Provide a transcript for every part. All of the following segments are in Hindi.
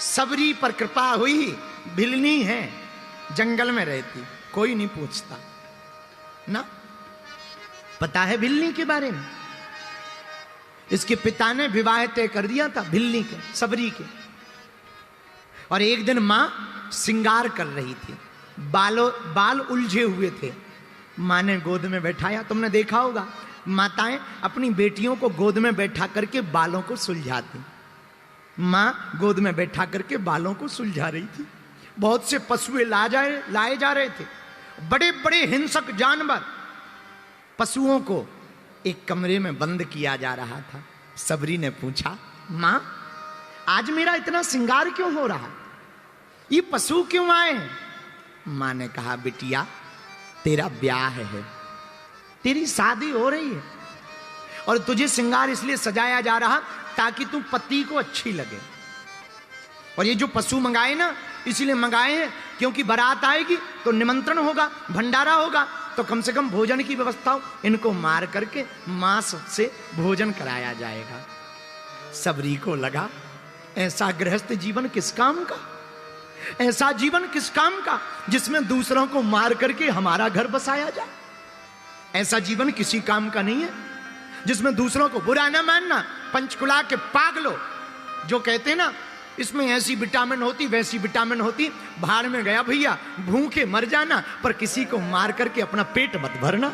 सबरी पर कृपा हुई, भिलनी है, जंगल में रहती, कोई नहीं पूछता ना। पता है भिलनी के बारे में? इसके पिता ने विवाह तय कर दिया था भिलनी के, सबरी के। और एक दिन मां श्रृंगार कर रही थी, बाल उलझे हुए थे। मां ने गोद में बैठाया। तुमने देखा होगा माताएं अपनी बेटियों को गोद में बैठा करके बालों को सुलझाती। मां गोद में बैठा करके बालों को सुलझा रही थी। बहुत से पशुएं लाए जा रहे थे, बड़े बड़े हिंसक जानवर। पशुओं को एक कमरे में बंद किया जा रहा था। सबरी ने पूछा, मां आज मेरा इतना श्रृंगार क्यों हो रहा, ये पशु क्यों आए हैं? मां ने कहा, बिटिया तेरा ब्याह है, तेरी शादी हो रही है, और तुझे श्रृंगार इसलिए सजाया जा रहा ताकि तू पति को अच्छी लगे। और ये जो पशु मंगाए ना, इसीलिए मंगाए हैं क्योंकि बारात आएगी तो निमंत्रण होगा, भंडारा होगा, तो कम से कम भोजन की व्यवस्था हो। इनको मार करके मांस से भोजन कराया जाएगा। सबरी को लगा ऐसा गृहस्थ जीवन किस काम का, ऐसा जीवन किस काम का जिसमें दूसरों को मार करके हमारा घर बसाया जाए। ऐसा जीवन किसी काम का नहीं है जिसमें दूसरों को बुरा ना मानना। पंचकुला के पागलों जो कहते हैं ना इसमें ऐसी विटामिन होती वैसी विटामिन होती, भाड़ में गया भैया, भूखे मर जाना पर किसी को मार करके अपना पेट मत भरना।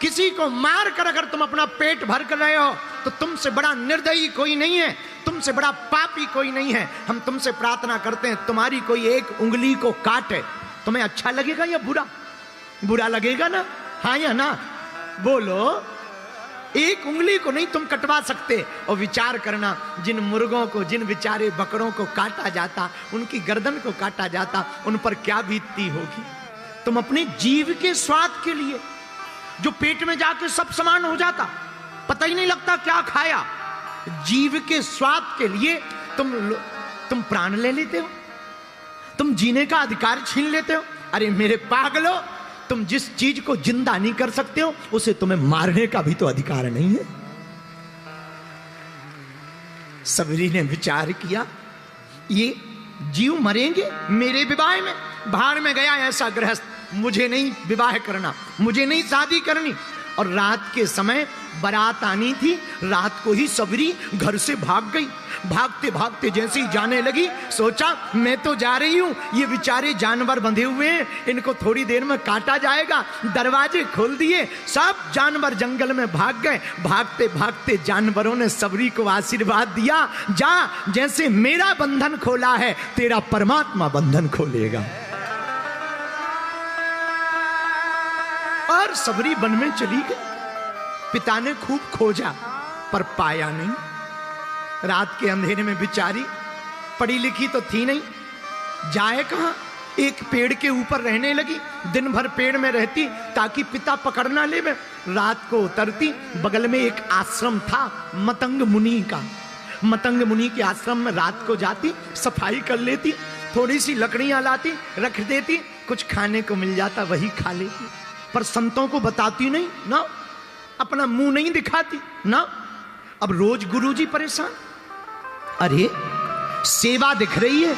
किसी को मार कर अगर तुम अपना पेट भर कर रहे हो तो तुमसे बड़ा निर्दयी कोई नहीं है, तुमसे बड़ा पापी कोई नहीं है। हम तुमसे प्रार्थना करते हैं तुम्हारी कोई एक उंगली को काटे, तुम्हें अच्छा लगेगा या बुरा? बुरा लगेगा ना, हाँ या ना? बोलो। एक उंगली को नहीं तुम कटवा सकते। और विचार करना, जिन मुर्गों को, जिन बेचारे बकरों को काटा जाता, उनकी गर्दन को काटा जाता, उन पर क्या बीतती होगी। तुम अपने जीव के स्वाद के लिए जो पेट में जाके सब समान हो जाता, पता ही नहीं लगता क्या खाया, जीव के स्वाद के लिए तुम प्राण ले लेते हो, तुम जीने का अधिकार छीन लेते हो। अरे मेरे पागलों, तुम जिस चीज को जिंदा नहीं कर सकते हो उसे तुम्हें मारने का भी तो अधिकार नहीं है। सबरी ने विचार किया, ये जीव मरेंगे मेरे विवाह में, भाड़ में गया ऐसा गृहस्थ, मुझे नहीं विवाह करना, मुझे नहीं शादी करनी। और रात के समय बारात आनी थी, रात को ही सबरी घर से भाग गई। भागते भागते जैसे ही जाने लगी, सोचा मैं तो जा रही हूं, ये बेचारे जानवर बंधे हुए हैं, इनको थोड़ी देर में काटा जाएगा। दरवाजे खोल दिए, सब जानवर जंगल में भाग गए। भागते भागते जानवरों ने सबरी को आशीर्वाद दिया, जा जैसे मेरा बंधन खोला है तेरा परमात्मा बंधन खोलेगा। और सबरी वन में चली गई। पिता ने खूब खोजा पर पाया नहीं। रात के अंधेरे में बेचारी, पढ़ी लिखी तो थी नहीं, जाए कहां? एक पेड़ के ऊपर रहने लगी। दिन भर पेड़ में रहती ताकि पिता पकड़ ना ले। रात को उतरती, बगल में एक आश्रम था मतंग मुनि का। मतंग मुनि के आश्रम में रात को जाती, सफाई कर लेती, थोड़ी सी लकड़ियां लाती, रख देती, कुछ खाने को मिल जाता वही खा लेती। पर संतों को बताती नहीं ना, अपना मुंह नहीं दिखाती ना। अब रोज गुरुजी परेशान, अरे सेवा दिख रही है,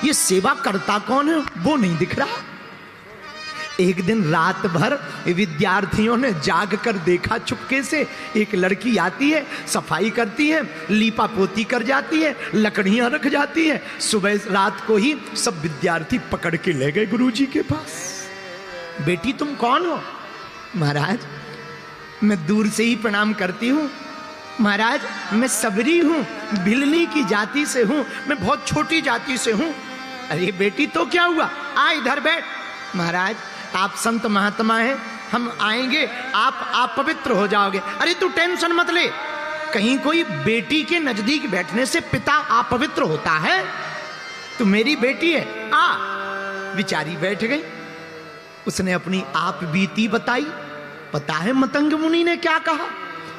ये सेवा करता कौन है वो नहीं दिख रहा। एक दिन रात भर विद्यार्थियों ने जाग कर देखा, चुपके से एक लड़की आती है, सफाई करती है, लीपा पोती कर जाती है, लकड़ियां रख जाती है। सुबह रात को ही सब विद्यार्थी पकड़ के ले गए गुरुजी के पास। बेटी तुम कौन हो? महाराज मैं दूर से ही प्रणाम करती हूँ। महाराज मैं सबरी हूँ, भिलनी की जाति से हूँ, मैं बहुत छोटी जाति से हूँ। अरे बेटी तो क्या हुआ, आ इधर बैठ। महाराज आप संत महात्मा हैं, हम आएंगे, आप पवित्र हो जाओगे। अरे तू टेंशन मत ले, कहीं कोई बेटी के नजदीक बैठने से पिता अपवित्र होता है? तू मेरी बेटी है, आ। बेचारी बैठ गई। उसने अपनी आप बीती बताई। पता है मतंग मुनि ने क्या कहा?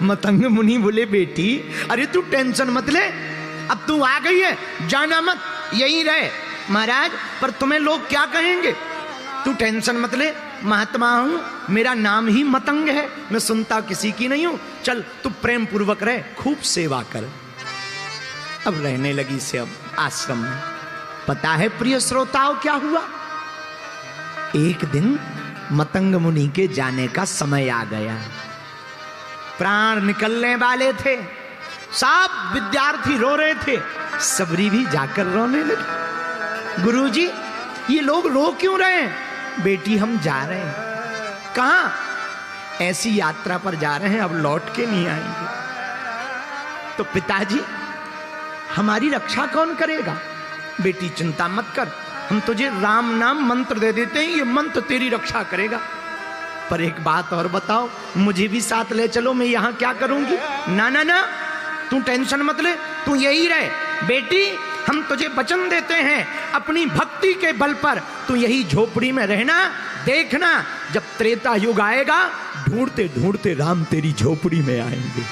मतंग मुनि बोले, बेटी अरे तू टेंशन मत ले, अब तू आ गई है, जाना मत, यहीं रहे। महाराज पर तुम्हें लोग क्या कहेंगे? तू टेंशन मत ले, महात्मा हूं, मेरा नाम ही मतंग है, मैं सुनता किसी की नहीं हूं। चल तू प्रेम पूर्वक रहे, खूब सेवा कर। अब रहने लगी से अब आश्रम में। पता है प्रिय श्रोताओं क्या हुआ? एक दिन मतंग मुनि के जाने का समय आ गया। प्राण निकलने वाले थे, सब विद्यार्थी रो रहे थे, सबरी भी जाकर रोने लगी। गुरुजी, ये लोग रो क्यों रहे हैं? बेटी हम जा रहे हैं। कहां? ऐसी यात्रा पर जा रहे हैं, अब लौट के नहीं आएंगे। तो पिताजी, हमारी रक्षा कौन करेगा? बेटी चिंता मत कर, हम तुझे राम नाम मंत्र दे देते हैं, ये मंत्र तेरी रक्षा करेगा। पर एक बात और बताओ, मुझे भी साथ ले चलो, मैं यहां क्या करूंगी? ना ना ना, तू टेंशन मत ले, तू यही रहे। बेटी, हम तुझे वचन देते हैं, अपनी भक्ति के बल पर तू यही झोपड़ी में रहना। देखना, जब त्रेता युग आएगा, ढूंढते ढूंढते राम तेरी झोपड़ी में आएंगे।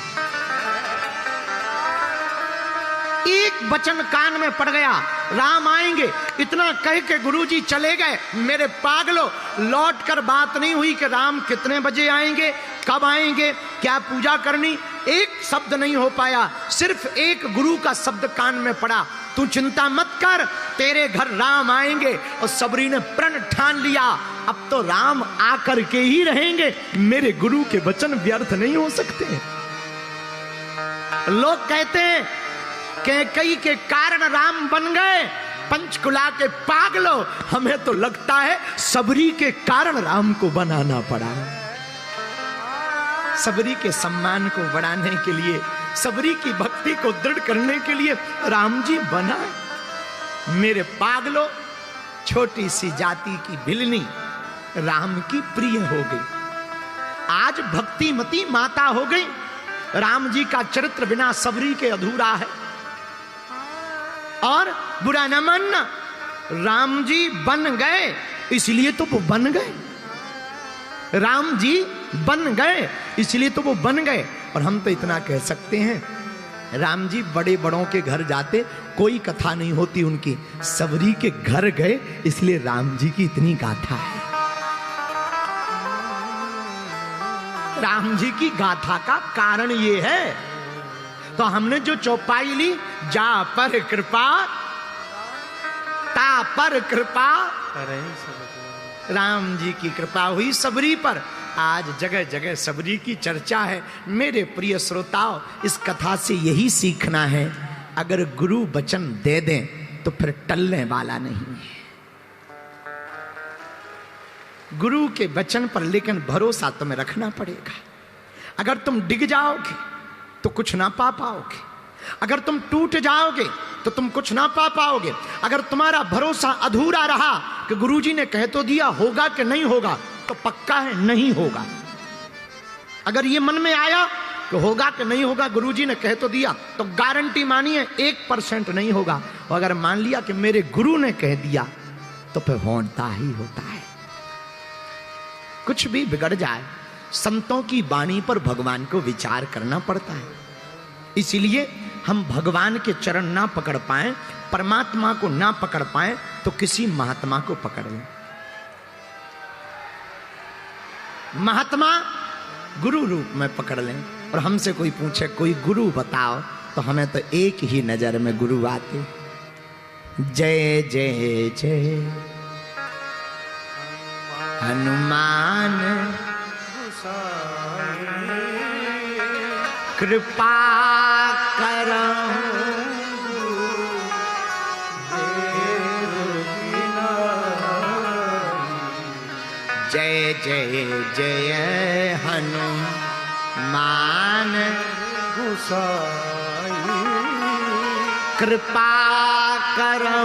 एक वचन कान में पड़ गया, राम आएंगे। इतना कह के गुरुजी चले गए। मेरे पागलों, लौट कर बात नहीं हुई कि राम कितने बजे आएंगे, कब आएंगे, क्या पूजा करनी, एक शब्द नहीं हो पाया। सिर्फ एक गुरु का शब्द कान में पड़ा, तू चिंता मत कर, तेरे घर राम आएंगे। और सबरी ने प्रण ठान लिया, अब तो राम आकर के ही रहेंगे, मेरे गुरु के वचन व्यर्थ नहीं हो सकते। लोग कहते हैं कैकेयी के कारण राम बन गए। पंचकुला के पागलों, हमें तो लगता है सबरी के कारण राम को बनाना पड़ा। सबरी के सम्मान को बढ़ाने के लिए, सबरी की भक्ति को दृढ़ करने के लिए राम जी बना। मेरे पागलों, छोटी सी जाति की भिलनी राम की प्रिय हो गई, आज भक्तिमती माता हो गई। राम जी का चरित्र बिना सबरी के अधूरा है। और बुरा न मानना, राम जी बन गए इसलिए तो वो बन गए। राम जी बन गए इसलिए तो वो बन गए। और हम तो इतना कह सकते हैं, राम जी बड़े बड़ों के घर जाते, कोई कथा नहीं होती उनकी, सबरी के घर गए इसलिए राम जी की इतनी गाथा है। राम जी की गाथा का कारण ये है। तो हमने जो चौपाई ली, जा पर कृपा ता पर कृपा, राम जी की कृपा हुई सबरी पर। आज जगह जगह सबरी की चर्चा है। मेरे प्रिय श्रोताओं, इस कथा से यही सीखना है, अगर गुरु वचन दे दें तो फिर टलने वाला नहीं है। गुरु के वचन पर लेकिन भरोसा तुम्हें रखना पड़ेगा। अगर तुम डिग जाओगे तो कुछ ना पा पाओगे, अगर तुम टूट जाओगे तो तुम कुछ ना पा पाओगे। अगर तुम्हारा भरोसा अधूरा रहा कि गुरुजी ने कह तो दिया, होगा कि नहीं होगा, तो पक्का है नहीं होगा। अगर ये मन में आया कि होगा कि नहीं होगा, गुरुजी ने कह तो दिया, तो गारंटी मानिए 1% नहीं होगा। और अगर मान लिया कि मेरे गुरु ने कह दिया, तो फिर होता ही होता है। कुछ भी बिगड़ जाए, संतों की वाणी पर भगवान को विचार करना पड़ता है। इसीलिए हम भगवान के चरण ना पकड़ पाए, परमात्मा को ना पकड़ पाए, तो किसी महात्मा को पकड़ लें। महात्मा गुरु रूप में पकड़ लें। और हमसे कोई पूछे कोई गुरु बताओ, तो हमें तो एक ही नजर में गुरु आते, जय जय जय हनुमान कृपा करो जय जय जय हनुमान गोसाई कृपा करो